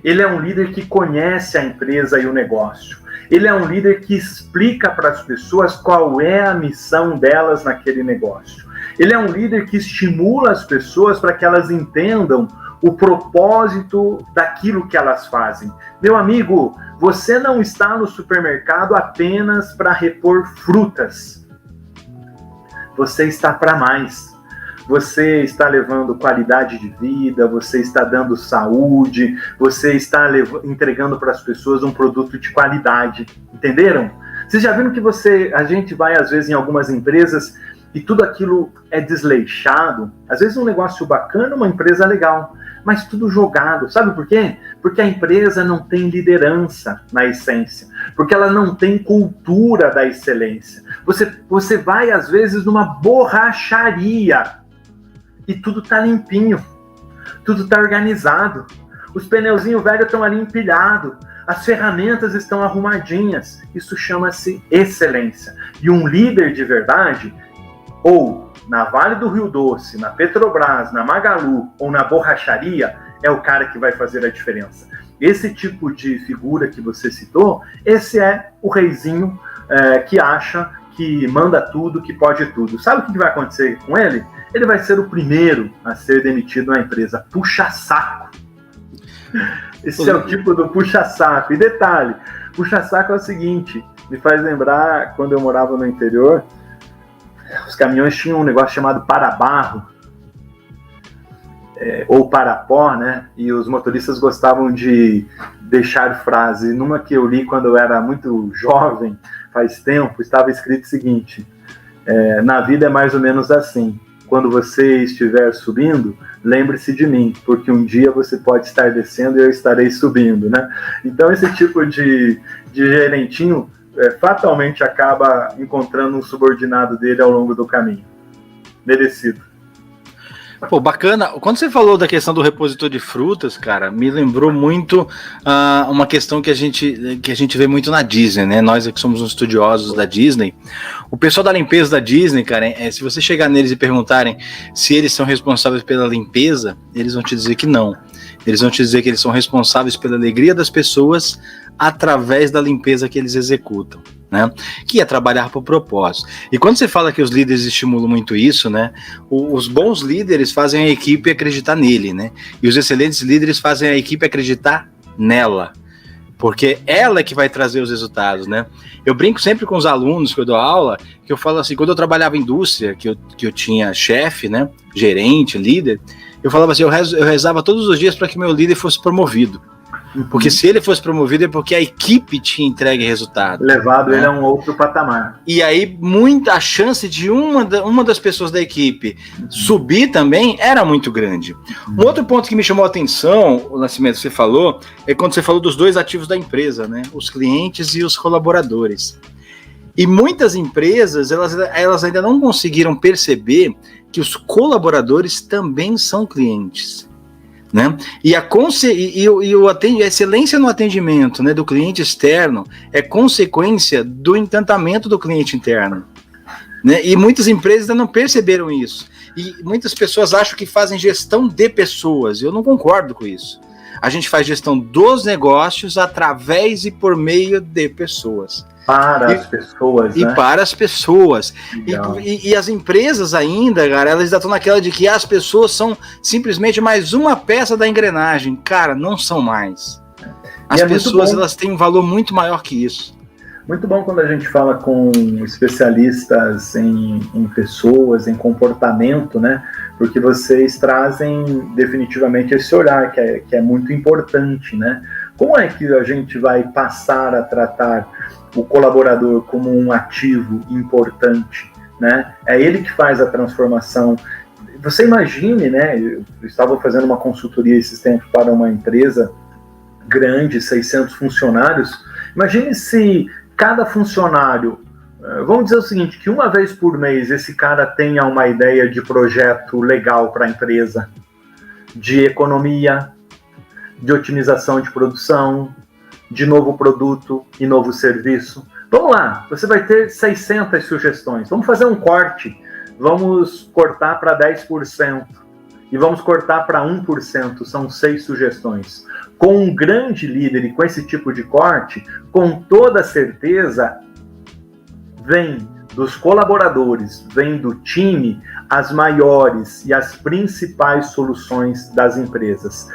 Ele é um líder que conhece a empresa e o negócio. Ele é um líder que explica para as pessoas qual é a missão delas naquele negócio. Ele é um líder que estimula as pessoas para que elas entendam o propósito daquilo que elas fazem. Meu amigo, você não está no supermercado apenas para repor frutas. Você está para mais. Você está levando qualidade de vida, você está dando saúde, você está entregando para as pessoas um produto de qualidade. Entenderam? Vocês já viram que a gente vai às vezes em algumas empresas e tudo aquilo é desleixado? Às vezes um negócio bacana, uma empresa legal, mas tudo jogado. Sabe por quê? Porque a empresa não tem liderança na essência, porque ela não tem cultura da excelência. Você vai, às vezes, numa borracharia e tudo tá limpinho, tudo tá organizado, os pneuzinhos velhos estão ali empilhados, as ferramentas estão arrumadinhas. Isso chama-se excelência. E um líder de verdade, ou na Vale do Rio Doce, na Petrobras, na Magalu ou na borracharia, é o cara que vai fazer a diferença. Esse tipo de figura que você citou, esse é o reizinho que acha que manda tudo, que pode tudo. Sabe o que vai acontecer com ele? Ele vai ser o primeiro a ser demitido na empresa. Puxa-saco. Esse é o tipo do puxa-saco. E detalhe, puxa-saco é o seguinte, me faz lembrar quando eu morava no interior, os caminhões tinham um negócio chamado para-barro, ou para-pó, né? E os motoristas gostavam de deixar frase. Numa que eu li quando eu era muito jovem, faz tempo, estava escrito o seguinte: na vida é mais ou menos assim. Quando você estiver subindo, lembre-se de mim, porque um dia você pode estar descendo e eu estarei subindo, né? Então esse tipo de gerentinho fatalmente acaba encontrando um subordinado dele ao longo do caminho. Merecido. Pô, bacana. Quando você falou da questão do repositor de frutas, cara, me lembrou muito uma questão que a gente vê muito na Disney, né? Nós que somos uns estudiosos da Disney, o pessoal da limpeza da Disney, cara, se você chegar neles e perguntarem se eles são responsáveis pela limpeza, eles vão te dizer que não. Eles vão te dizer que eles são responsáveis pela alegria das pessoas através da limpeza que eles executam, né? Que é trabalhar por propósito. E quando você fala que os líderes estimulam muito isso, né? Os bons líderes fazem a equipe acreditar nele, né? E os excelentes líderes fazem a equipe acreditar nela, porque ela é que vai trazer os resultados, né? Eu brinco sempre com os alunos que eu dou aula, que eu falo assim, quando eu trabalhava em indústria, que eu tinha chefe, né? Gerente, líder, eu falava assim, eu rezava todos os dias para que meu líder fosse promovido. Porque se ele fosse promovido é porque a equipe tinha entregue resultado. Levado, né? Ele a um outro patamar. E aí, a chance de uma das pessoas da equipe subir também era muito grande. Um outro ponto que me chamou a atenção, o Nascimento, você falou, é quando você falou dos dois ativos da empresa, né? Os clientes e os colaboradores. E muitas empresas, elas ainda não conseguiram perceber que os colaboradores também são clientes. né? E a excelência no atendimento, né, do cliente externo é consequência do encantamento do cliente interno, né? E muitas empresas ainda não perceberam isso. E muitas pessoas acham que fazem gestão de pessoas. Eu não concordo com isso. A gente faz gestão dos negócios através e por meio de pessoas. Para as pessoas, né? E para as pessoas. E as empresas ainda, cara, elas ainda estão naquela de que as pessoas são simplesmente mais uma peça da engrenagem. Cara, não são mais. As pessoas, elas têm um valor muito maior que isso. Muito bom quando a gente fala com especialistas em pessoas, em comportamento, né? Porque vocês trazem definitivamente esse olhar que é muito importante, né? Como é que a gente vai passar a tratar o colaborador como um ativo importante, né? É ele que faz a transformação. Você imagine, né? Eu estava fazendo uma consultoria esses tempos para uma empresa grande, 600 funcionários. Imagine se cada funcionário, vamos dizer o seguinte, que uma vez por mês esse cara tenha uma ideia de projeto legal para a empresa, de economia, de otimização de produção, de novo produto e novo serviço. Vamos lá, você vai ter 600 sugestões. Vamos fazer um corte. Vamos cortar para 10% e vamos cortar para 1%. São 6 sugestões. Com um grande líder e com esse tipo de corte, com toda certeza, vem dos colaboradores, vem do time, as maiores e as principais soluções das empresas.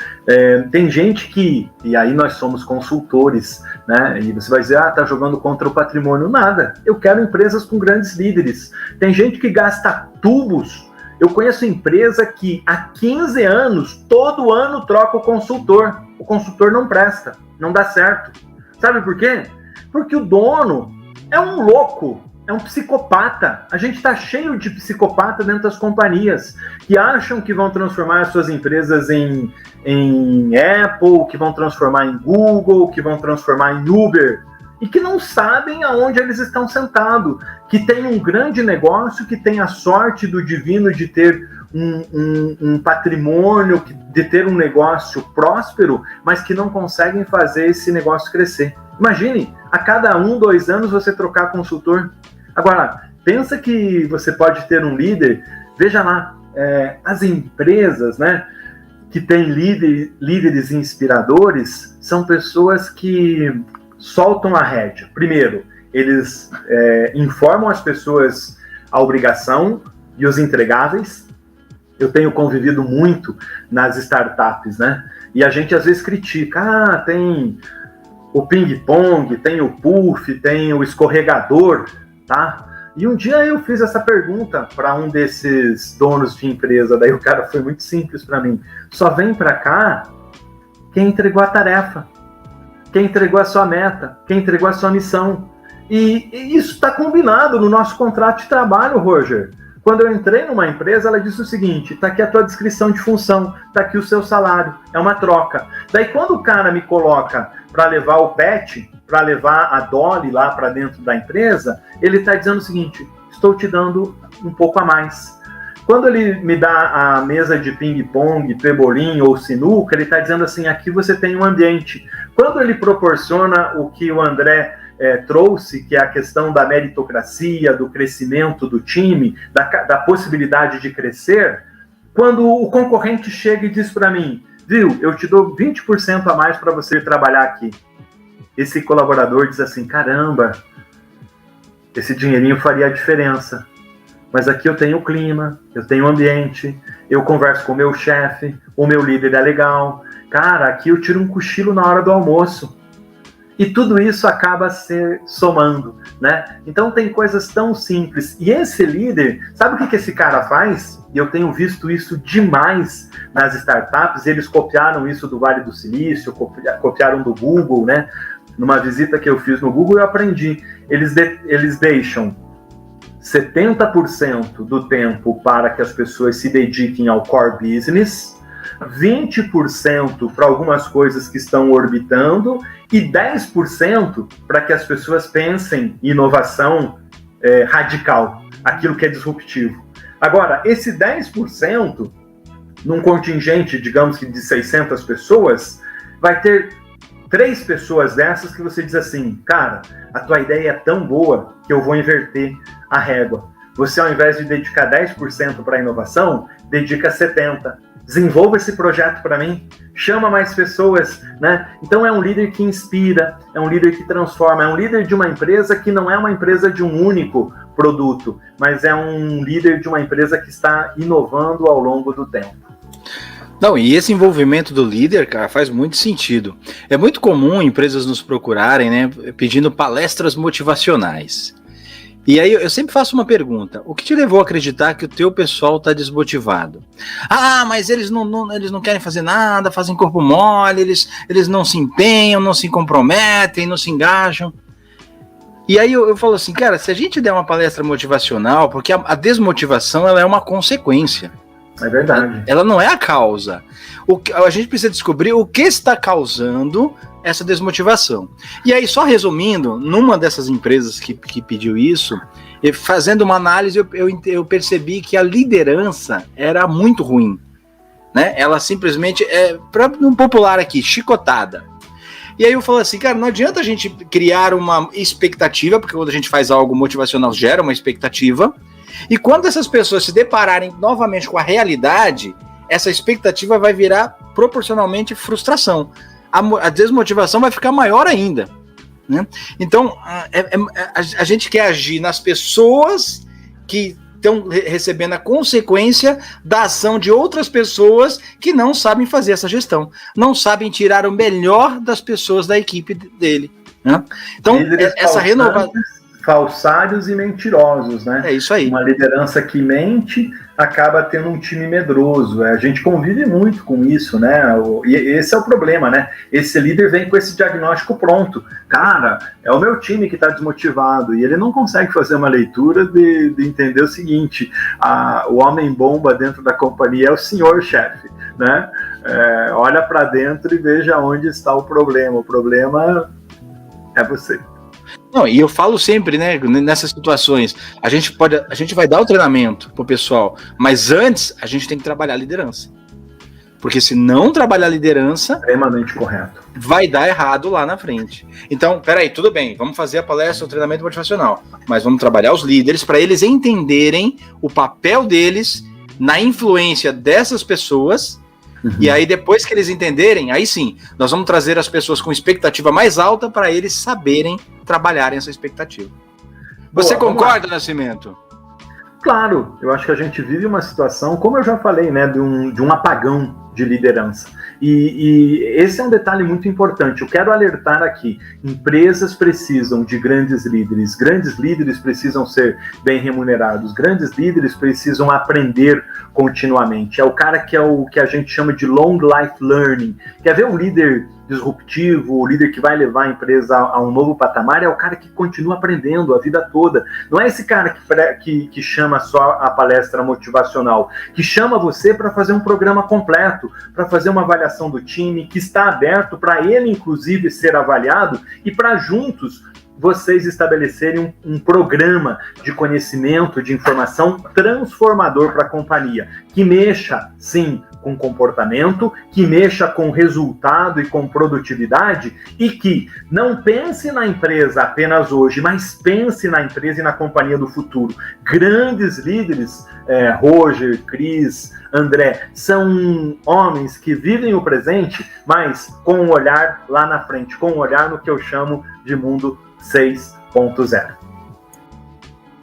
Tem gente que, e aí nós somos consultores, né? E você vai dizer, tá jogando contra o patrimônio. Nada, eu quero empresas com grandes líderes. Tem gente que gasta tubos. Eu conheço empresa que há 15 anos, todo ano troca o consultor não presta, não dá certo. Sabe por quê? Porque o dono é um louco, é um psicopata. A gente está cheio de psicopata dentro das companhias que acham que vão transformar as suas empresas em Apple, que vão transformar em Google, que vão transformar em Uber, e que não sabem aonde eles estão sentados, que tem um grande negócio, que tem a sorte do divino de ter um patrimônio, de ter um negócio próspero, mas que não conseguem fazer esse negócio crescer. Imagine, a cada 1, 2 anos você trocar consultor. Agora, pensa que você pode ter um líder, veja lá, as empresas, né, que têm líderes inspiradores, são pessoas que soltam a rédea. Primeiro, eles informam as pessoas a obrigação e os entregáveis. Eu tenho convivido muito nas startups, né? E a gente às vezes critica, tem o ping-pong, tem o puff, tem o escorregador, tá? E um dia eu fiz essa pergunta para um desses donos de empresa, daí o cara foi muito simples para mim. Só vem para cá quem entregou a tarefa, quem entregou a sua meta, quem entregou a sua missão. E isso está combinado no nosso contrato de trabalho, Roger. Quando eu entrei numa empresa, ela disse o seguinte, tá aqui a tua descrição de função, tá aqui o seu salário, é uma troca. Daí quando o cara me coloca para levar o pet, para levar a Dolly lá para dentro da empresa, ele está dizendo o seguinte, estou te dando um pouco a mais. Quando ele me dá a mesa de ping-pong, pebolim ou sinuca, ele está dizendo assim, aqui você tem um ambiente. Quando ele proporciona o que o André trouxe, que é a questão da meritocracia, do crescimento do time, da possibilidade de crescer, quando o concorrente chega e diz para mim, viu, eu te dou 20% a mais para você trabalhar aqui. Esse colaborador diz assim, caramba, esse dinheirinho faria a diferença. Mas aqui eu tenho o clima, eu tenho o ambiente, eu converso com o meu chefe, o meu líder é legal. Cara, aqui eu tiro um cochilo na hora do almoço. E tudo isso acaba se somando, né? Então tem coisas tão simples. E esse líder, sabe o que esse cara faz? E eu tenho visto isso demais nas startups. Eles copiaram isso do Vale do Silício, copiaram do Google, né? Numa visita que eu fiz no Google, eu aprendi. Eles deixam 70% do tempo para que as pessoas se dediquem ao core business, 20% para algumas coisas que estão orbitando e 10% para que as pessoas pensem em inovação radical, aquilo que é disruptivo. Agora, esse 10% num contingente, digamos que de 600 pessoas, vai ter 3 pessoas dessas que você diz assim, cara, a tua ideia é tão boa que eu vou inverter a régua. Você, ao invés de dedicar 10% para a inovação, dedica 70%. Desenvolva esse projeto para mim, chama mais pessoas, né? Então é um líder que inspira, é um líder que transforma, é um líder de uma empresa que não é uma empresa de um único produto, mas é um líder de uma empresa que está inovando ao longo do tempo. Não, e esse envolvimento do líder, cara, faz muito sentido. É muito comum empresas nos procurarem, né, pedindo palestras motivacionais. E aí eu sempre faço uma pergunta: o que te levou a acreditar que o teu pessoal está desmotivado? Ah, mas eles não querem fazer nada, fazem corpo mole, eles não se empenham, não se comprometem, não se engajam. E aí eu falo assim, cara, se a gente der uma palestra motivacional, porque a desmotivação ela é uma consequência. É verdade. Ela não é a causa. A gente precisa descobrir o que está causando essa desmotivação. E aí, só resumindo, numa dessas empresas que pediu isso, fazendo uma análise, eu percebi que a liderança era muito ruim, né? Ela simplesmente, no popular aqui, chicotada. E aí eu falo assim, cara, não adianta a gente criar uma expectativa, porque quando a gente faz algo motivacional, gera uma expectativa, e quando essas pessoas se depararem novamente com a realidade, essa expectativa vai virar proporcionalmente frustração. A desmotivação vai ficar maior ainda, né? Então, a gente quer agir nas pessoas que estão recebendo a consequência da ação de outras pessoas que não sabem fazer essa gestão, não sabem tirar o melhor das pessoas da equipe dele, né? Então, essa renovação... Falsários e mentirosos, né? É isso aí. Uma liderança que mente acaba tendo um time medroso. A gente convive muito com isso, né? E esse é o problema, né? Esse líder vem com esse diagnóstico pronto. Cara, é o meu time que está desmotivado. E ele não consegue fazer uma leitura de entender o seguinte: o homem-bomba dentro da companhia é o senhor chefe, né? Olha para dentro e veja onde está o problema. O problema é você. Não, e eu falo sempre, né, nessas situações, a gente vai dar o treinamento pro pessoal, mas antes a gente tem que trabalhar a liderança. Porque se não trabalhar a liderança, extremamente correto, vai dar errado lá na frente. Então, peraí, tudo bem, vamos fazer a palestra, o treinamento motivacional, mas vamos trabalhar os líderes para eles entenderem o papel deles na influência dessas pessoas. E aí, depois que eles entenderem, aí sim, nós vamos trazer as pessoas com expectativa mais alta para eles saberem trabalharem essa expectativa. Você concorda, Nascimento? Claro, eu acho que a gente vive uma situação, como eu já falei, né, de um apagão de liderança. E esse é um detalhe muito importante. Eu quero alertar aqui: empresas precisam de grandes líderes precisam ser bem remunerados, grandes líderes precisam aprender continuamente. É o cara que é o que a gente chama de long life learning. Quer ver um líder disruptivo, o líder que vai levar a empresa a um novo patamar? É o cara que continua aprendendo a vida toda. Não é esse cara que chama só a palestra motivacional, que chama você para fazer um programa completo, para fazer uma avaliação do time, que está aberto para ele, inclusive, ser avaliado e para juntos vocês estabelecerem um programa de conhecimento, de informação transformador para a companhia, que mexa, sim, com comportamento, que mexa com resultado e com produtividade, e que não pense na empresa apenas hoje, mas pense na empresa e na companhia do futuro. Grandes líderes, Roger, Cris, André, são homens que vivem o presente, mas com um olhar lá na frente, com um olhar no que eu chamo de mundo 6.0.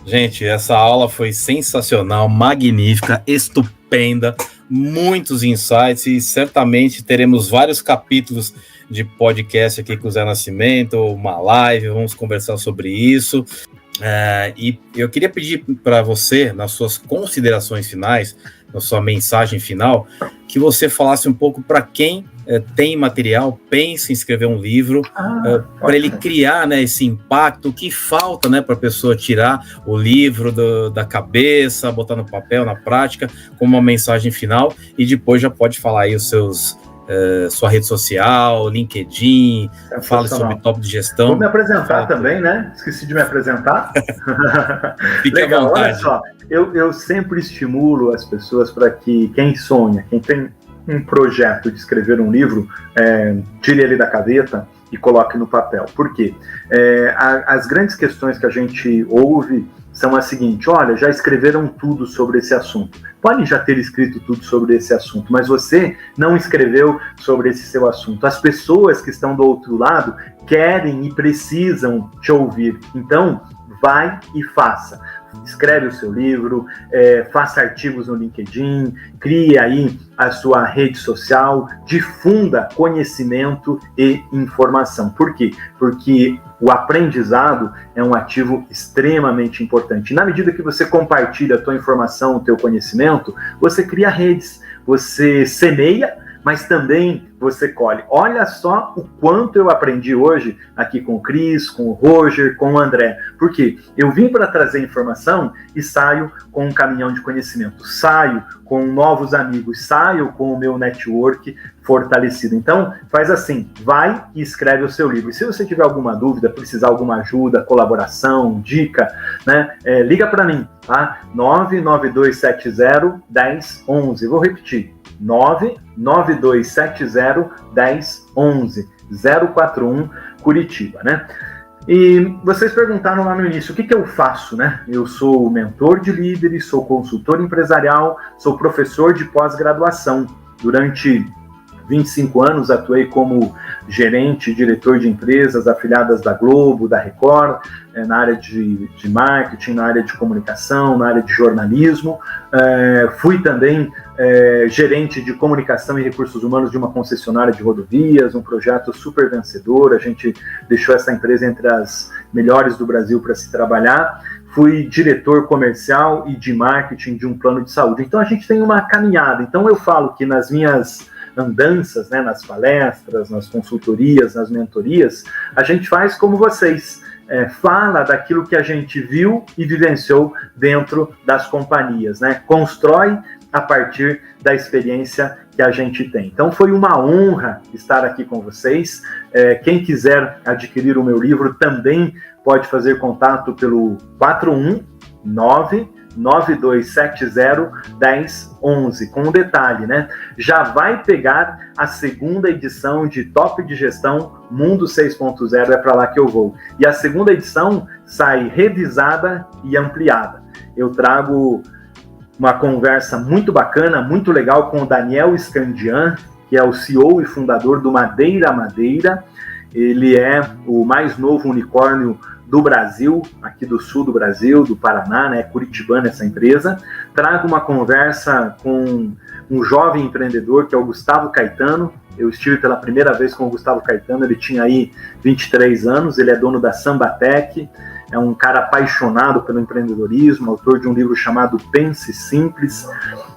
Gente, essa aula foi sensacional, magnífica, estupenda, muitos insights, e certamente teremos vários capítulos de podcast aqui com o Zé Nascimento, uma live, vamos conversar sobre isso. E eu queria pedir para você, nas suas considerações finais, na sua mensagem final, que você falasse um pouco para quem tem material, pensa em escrever um livro, para ele criar, né, esse impacto, o que falta, né, para a pessoa tirar o livro da cabeça, botar no papel, na prática, como uma mensagem final, e depois já pode falar aí os seus sua rede social, LinkedIn, fale sobre top de gestão. Vou me apresentar também, né? Esqueci de me apresentar. Fique Legal, à vontade. olha só, eu sempre estimulo as pessoas para que quem sonha, quem tem um projeto de escrever um livro, tire ele da gaveta e coloque no papel. Por quê? As grandes questões que a gente ouve são as seguintes: olha, já escreveram tudo sobre esse assunto. Podem já ter escrito tudo sobre esse assunto, mas você não escreveu sobre esse seu assunto. As pessoas que estão do outro lado querem e precisam te ouvir. Então, vai e faça. Escreve o seu livro, faça artigos no LinkedIn, crie aí a sua rede social, difunda conhecimento e informação. Por quê? Porque o aprendizado é um ativo extremamente importante. Na medida que você compartilha a tua informação, o teu conhecimento, você cria redes, você semeia, mas também você colhe. Olha só o quanto eu aprendi hoje aqui com o Cris, com o Roger, com o André. Por quê? Eu vim para trazer informação e saio com um caminhão de conhecimento. Saio com novos amigos, saio com o meu network fortalecido. Então, faz assim, vai e escreve o seu livro. E se você tiver alguma dúvida, precisar de alguma ajuda, colaboração, dica, né, liga para mim, tá? 99270-1011. Vou repetir. 99270-1011, 041 Curitiba, né? E vocês perguntaram lá no início, o que eu faço, né? Eu sou mentor de líderes, sou consultor empresarial, sou professor de pós-graduação. Durante 25 anos atuei como gerente, diretor de empresas afiliadas da Globo, da Record, na área de marketing, na área de comunicação, na área de jornalismo. Fui também gerente de comunicação e recursos humanos de uma concessionária de rodovias, um projeto super vencedor. A gente deixou essa empresa entre as melhores do Brasil para se trabalhar. Fui diretor comercial e de marketing de um plano de saúde. Então a gente tem uma caminhada. Então eu falo que nas minhas andanças, né, nas palestras, nas consultorias, nas mentorias, a gente faz como vocês, fala daquilo que a gente viu e vivenciou dentro das companhias, né? Constrói a partir da experiência que a gente tem. Então foi uma honra estar aqui com vocês. Quem quiser adquirir o meu livro também pode fazer contato pelo 419-9270-1011, com um detalhe, né? Já vai pegar a segunda edição de Top de Gestão Mundo 6.0, é para lá que eu vou. E a segunda edição sai revisada e ampliada. Eu trago uma conversa muito bacana, muito legal com o Daniel Scandian, que é o CEO e fundador do Madeira Madeira. Ele é o mais novo unicórnio do Brasil, aqui do sul do Brasil, do Paraná, né, curitibana essa empresa. Trago uma conversa com um jovem empreendedor que é o Gustavo Caetano. Eu estive pela primeira vez com o Gustavo Caetano, ele tinha aí 23 anos, ele é dono da Sambatec, é um cara apaixonado pelo empreendedorismo, autor de um livro chamado Pense Simples,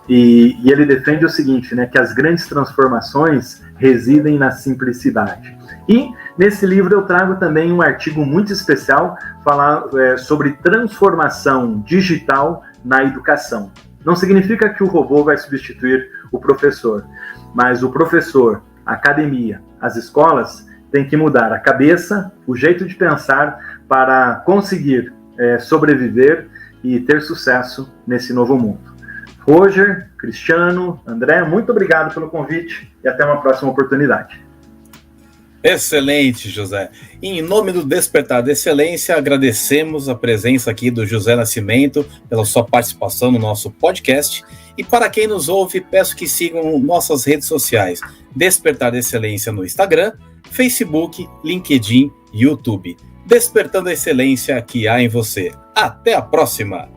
e ele defende o seguinte, né, que as grandes transformações residem na simplicidade. E nesse livro eu trago também um artigo muito especial, falar sobre transformação digital na educação. Não significa que o robô vai substituir o professor, mas o professor, a academia, as escolas têm que mudar a cabeça, o jeito de pensar para conseguir sobreviver e ter sucesso nesse novo mundo. Roger, Cristiano, André, muito obrigado pelo convite e até uma próxima oportunidade. Excelente, José. Em nome do Despertar da Excelência, agradecemos a presença aqui do José Nascimento pela sua participação no nosso podcast. E para quem nos ouve, peço que sigam nossas redes sociais. Despertar da Excelência no Instagram, Facebook, LinkedIn e YouTube. Despertando a excelência que há em você. Até a próxima!